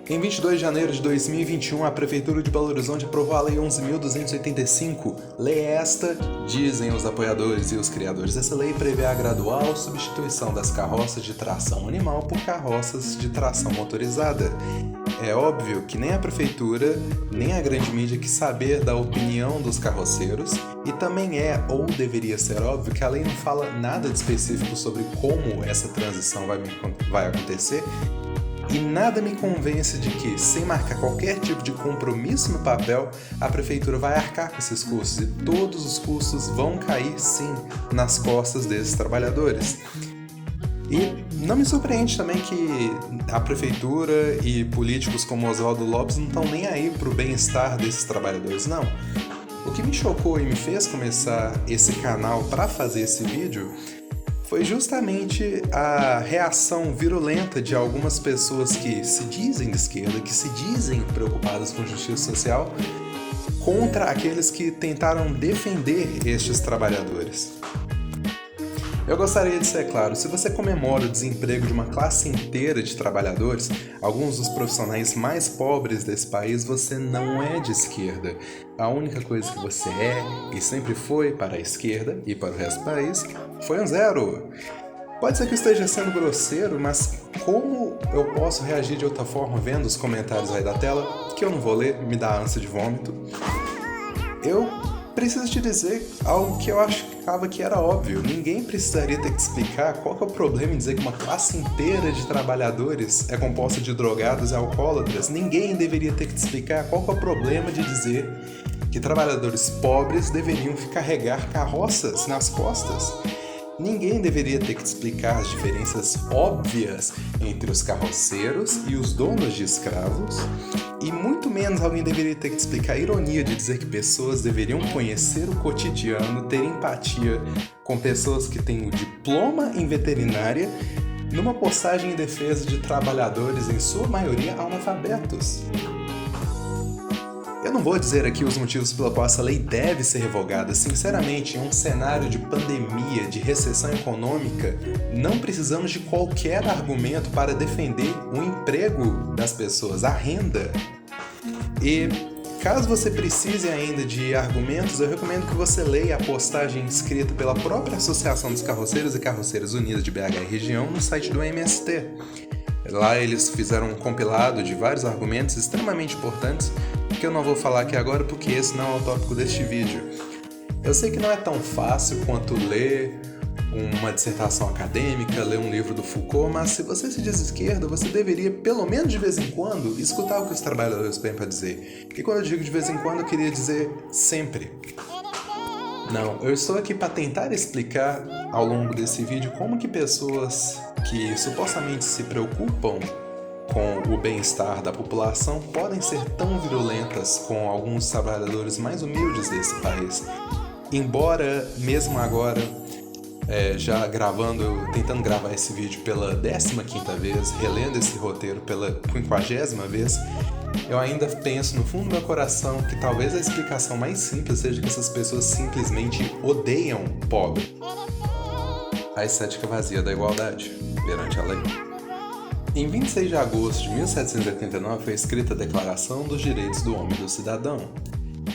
Em 22 de janeiro de 2021, a Prefeitura de Belo Horizonte aprovou a Lei 11.285. Lei esta, dizem os apoiadores e os criadores dessa lei, prevê a gradual substituição das carroças de tração animal por carroças de tração motorizada. É óbvio que nem a Prefeitura, nem a grande mídia quis saber da opinião dos carroceiros, e também é, ou deveria ser óbvio, que a lei não fala nada de específico sobre como essa transição vai acontecer. E nada me convence de que, sem marcar qualquer tipo de compromisso no papel, a Prefeitura vai arcar com esses custos, e todos os custos vão cair, sim, nas costas desses trabalhadores. E não me surpreende também que a Prefeitura e políticos como Oswaldo Lopes não estão nem aí para o bem-estar desses trabalhadores, não. O que me chocou e me fez começar esse canal para fazer esse vídeo foi justamente a reação virulenta de algumas pessoas que se dizem de esquerda, que se dizem preocupadas com justiça social, contra aqueles que tentaram defender estes trabalhadores. Eu gostaria de ser claro, se você comemora o desemprego de uma classe inteira de trabalhadores, alguns dos profissionais mais pobres desse país, você não é de esquerda. A única coisa que você é, e sempre foi para a esquerda e para o resto do país, foi um zero. Pode ser que eu esteja sendo grosseiro, mas como eu posso reagir de outra forma vendo os comentários aí da tela, que eu não vou ler, me dá ânsia de vômito? Eu preciso te dizer algo que eu achava que era óbvio. Ninguém precisaria ter que explicar qual que é o problema em dizer que uma classe inteira de trabalhadores é composta de drogados e alcoólatras. Ninguém deveria ter que te explicar qual que é o problema de dizer que trabalhadores pobres deveriam carregar carroças nas costas. Ninguém deveria ter que te explicar as diferenças óbvias entre os carroceiros e os donos de escravos, e muito menos alguém deveria ter que te explicar a ironia de dizer que pessoas deveriam conhecer o cotidiano, ter empatia com pessoas que têm o diploma em veterinária, numa postagem em defesa de trabalhadores, em sua maioria analfabetos. Eu não vou dizer aqui os motivos pela qual essa lei deve ser revogada. Sinceramente, em um cenário de pandemia, de recessão econômica, não precisamos de qualquer argumento para defender o emprego das pessoas, a renda. E caso você precise ainda de argumentos, eu recomendo que você leia a postagem escrita pela própria Associação dos Carroceiros e Carroceiras Unidas de BH e região no site do MST. Lá eles fizeram um compilado de vários argumentos extremamente importantes que eu não vou falar aqui agora porque esse não é o tópico deste vídeo. Eu sei que não é tão fácil quanto ler uma dissertação acadêmica, ler um livro do Foucault, mas se você se diz esquerda, você deveria, pelo menos de vez em quando, escutar o que os trabalhadores têm para dizer. E quando eu digo de vez em quando, eu queria dizer sempre. Não, eu estou aqui para tentar explicar ao longo desse vídeo como que pessoas que supostamente se preocupam com o bem-estar da população podem ser tão virulentas com alguns trabalhadores mais humildes desse país. Embora, mesmo agora, tentando gravar esse vídeo pela 15ª vez, relendo esse roteiro pela 50ª vez, eu ainda penso no fundo do meu coração que talvez a explicação mais simples seja que essas pessoas simplesmente odeiam o pobre. A estética vazia da igualdade perante a lei. Em 26 de agosto de 1789 foi escrita a Declaração dos Direitos do Homem e do Cidadão.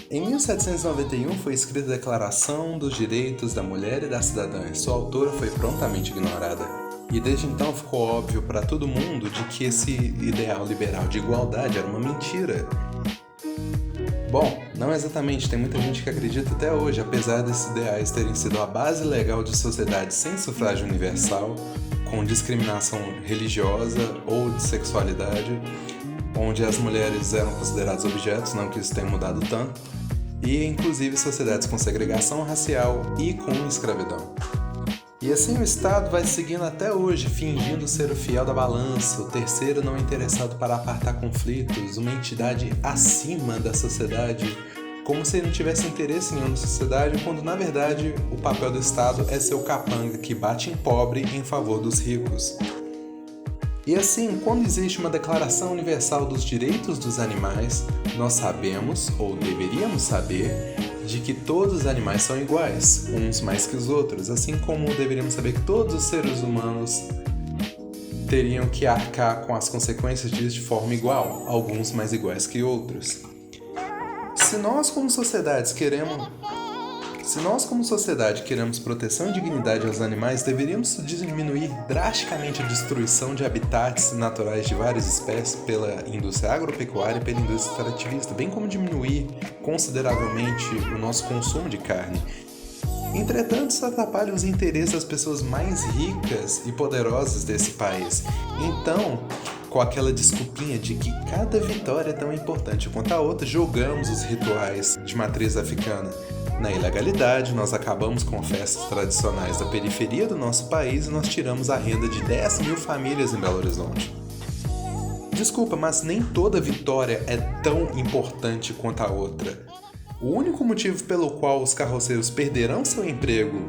Em 1791 foi escrita a Declaração dos Direitos da Mulher e da Cidadã, e sua autora foi prontamente ignorada. E desde então ficou óbvio para todo mundo de que esse ideal liberal de igualdade era uma mentira. Bom, não exatamente, tem muita gente que acredita até hoje, apesar desses ideais terem sido a base legal de sociedades sem sufrágio universal, com discriminação religiosa ou de sexualidade, onde as mulheres eram consideradas objetos, não que isso tenha mudado tanto, e inclusive sociedades com segregação racial e com escravidão. E assim o Estado vai seguindo até hoje, fingindo ser o fiel da balança, o terceiro não interessado para apartar conflitos, uma entidade acima da sociedade, como se ele não tivesse interesse nenhum na sociedade, quando na verdade o papel do Estado é ser o capanga que bate em pobre em favor dos ricos. E assim, quando existe uma Declaração Universal dos Direitos dos Animais, nós sabemos, ou deveríamos saber, de que todos os animais são iguais, uns mais que os outros, assim como deveríamos saber que todos os seres humanos teriam que arcar com as consequências disso de forma igual, alguns mais iguais que outros. Se nós como sociedade queremos proteção e dignidade aos animais, deveríamos diminuir drasticamente a destruição de habitats naturais de várias espécies pela indústria agropecuária e pela indústria extrativista, bem como diminuir consideravelmente o nosso consumo de carne. Entretanto, isso atrapalha os interesses das pessoas mais ricas e poderosas desse país. Então, com aquela desculpinha de que cada vitória é tão importante quanto a outra, jogamos os rituais de matriz africana na ilegalidade, nós acabamos com festas tradicionais da periferia do nosso país e nós tiramos a renda de 10 mil famílias em Belo Horizonte. Desculpa, mas nem toda vitória é tão importante quanto a outra. O único motivo pelo qual os carroceiros perderão seu emprego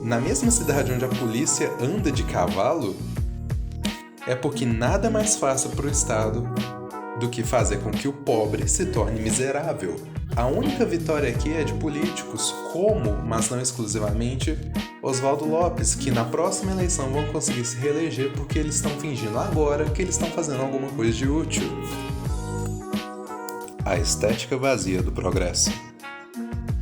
na mesma cidade onde a polícia anda de cavalo é porque nada é mais fácil para o Estado do que fazer com que o pobre se torne miserável. A única vitória aqui é de políticos como, mas não exclusivamente, Oswaldo Lopes, que na próxima eleição vão conseguir se reeleger porque eles estão fingindo agora que eles estão fazendo alguma coisa de útil. A estética vazia do progresso.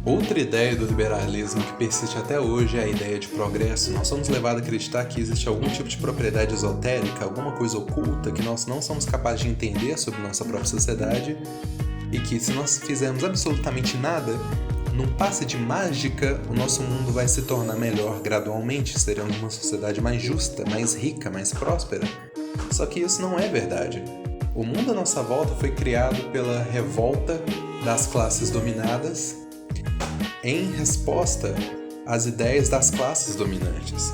Outra ideia do liberalismo que persiste até hoje é a ideia de progresso. Nós somos levados a acreditar que existe algum tipo de propriedade esotérica, alguma coisa oculta que nós não somos capazes de entender sobre nossa própria sociedade e que se nós fizermos absolutamente nada, num passe de mágica, o nosso mundo vai se tornar melhor gradualmente, seremos uma sociedade mais justa, mais rica, mais próspera. Só que isso não é verdade. O mundo à nossa volta foi criado pela revolta das classes dominadas em resposta às ideias das classes dominantes.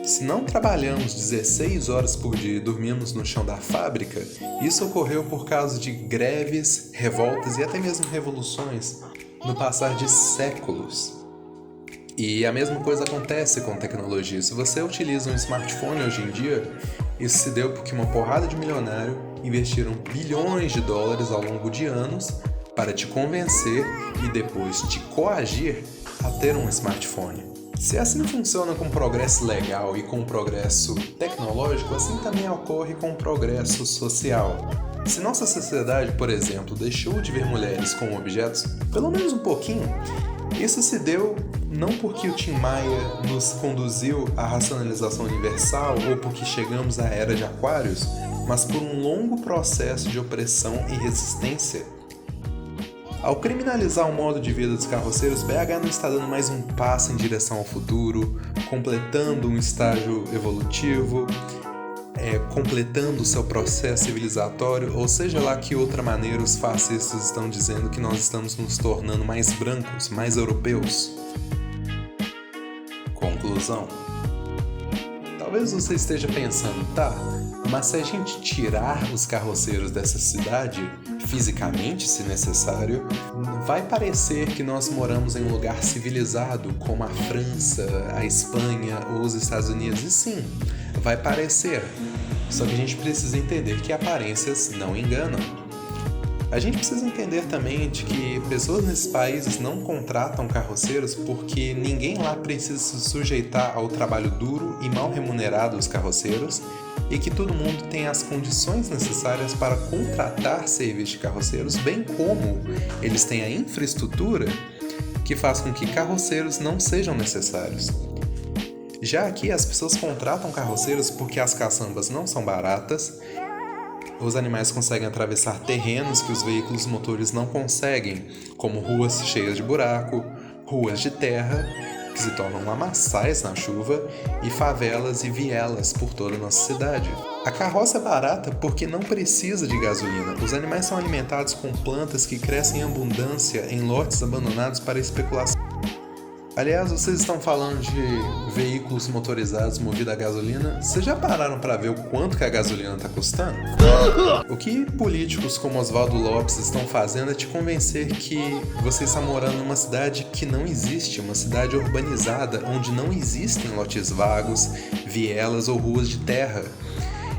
Se não trabalhamos 16 horas por dia e dormimos no chão da fábrica, isso ocorreu por causa de greves, revoltas e até mesmo revoluções no passar de séculos. E a mesma coisa acontece com tecnologia. Se você utiliza um smartphone hoje em dia, isso se deu porque uma porrada de milionários investiram bilhões de dólares ao longo de anos para te convencer e depois te coagir a ter um smartphone. Se assim funciona com o progresso legal e com o progresso tecnológico, assim também ocorre com o progresso social. Se nossa sociedade, por exemplo, deixou de ver mulheres como objetos, pelo menos um pouquinho, isso se deu não porque o Tim Maia nos conduziu à racionalização universal ou porque chegamos à era de Aquários, mas por um longo processo de opressão e resistência. Ao criminalizar o modo de vida dos carroceiros, BH não está dando mais um passo em direção ao futuro, completando um estágio evolutivo, completando o seu processo civilizatório, ou seja lá que outra maneira os fascistas estão dizendo que nós estamos nos tornando mais brancos, mais europeus. Conclusão. Talvez você esteja pensando, tá, mas se a gente tirar os carroceiros dessa cidade, fisicamente, se necessário, vai parecer que nós moramos em um lugar civilizado, como a França, a Espanha ou os Estados Unidos. E sim, vai parecer. Só que a gente precisa entender que aparências não enganam. A gente precisa entender também de que pessoas nesses países não contratam carroceiros porque ninguém lá precisa se sujeitar ao trabalho duro e mal remunerado dos carroceiros e que todo mundo tem as condições necessárias para contratar serviços de carroceiros, bem como eles têm a infraestrutura que faz com que carroceiros não sejam necessários. Já aqui as pessoas contratam carroceiros porque as caçambas não são baratas, os animais conseguem atravessar terrenos que os veículos motores não conseguem, como ruas cheias de buraco, ruas de terra, que se tornam lamaçais na chuva, e favelas e vielas por toda a nossa cidade. A carroça é barata porque não precisa de gasolina. Os animais são alimentados com plantas que crescem em abundância em lotes abandonados para especulação. Aliás, vocês estão falando de veículos motorizados movidos a gasolina. Vocês já pararam para ver o quanto que a gasolina está custando? O que políticos como Oswaldo Lopes estão fazendo é te convencer que você está morando numa cidade que não existe, uma cidade urbanizada, onde não existem lotes vagos, vielas ou ruas de terra.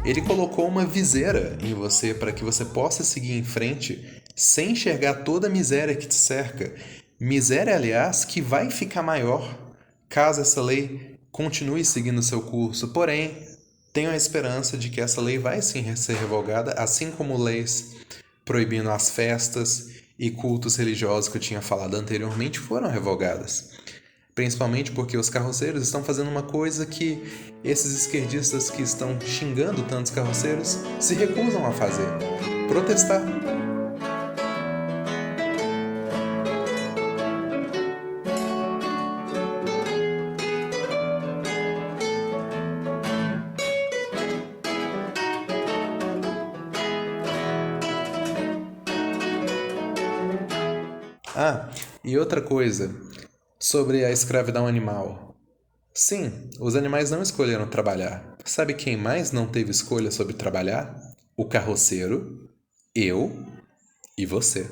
Ele colocou uma viseira em você para que você possa seguir em frente sem enxergar toda a miséria que te cerca. Miséria, aliás, que vai ficar maior caso essa lei continue seguindo seu curso. Porém, Tenho a esperança de que essa lei vai sim ser revogada, assim como leis proibindo as festas e cultos religiosos que eu tinha falado anteriormente foram revogadas. Principalmente porque os carroceiros estão fazendo uma coisa que esses esquerdistas que estão xingando tantos carroceiros se recusam a fazer: protestar. Ah, e outra coisa sobre a escravidão animal. Sim, os animais não escolheram trabalhar. Sabe quem mais não teve escolha sobre trabalhar? O carroceiro, eu e você.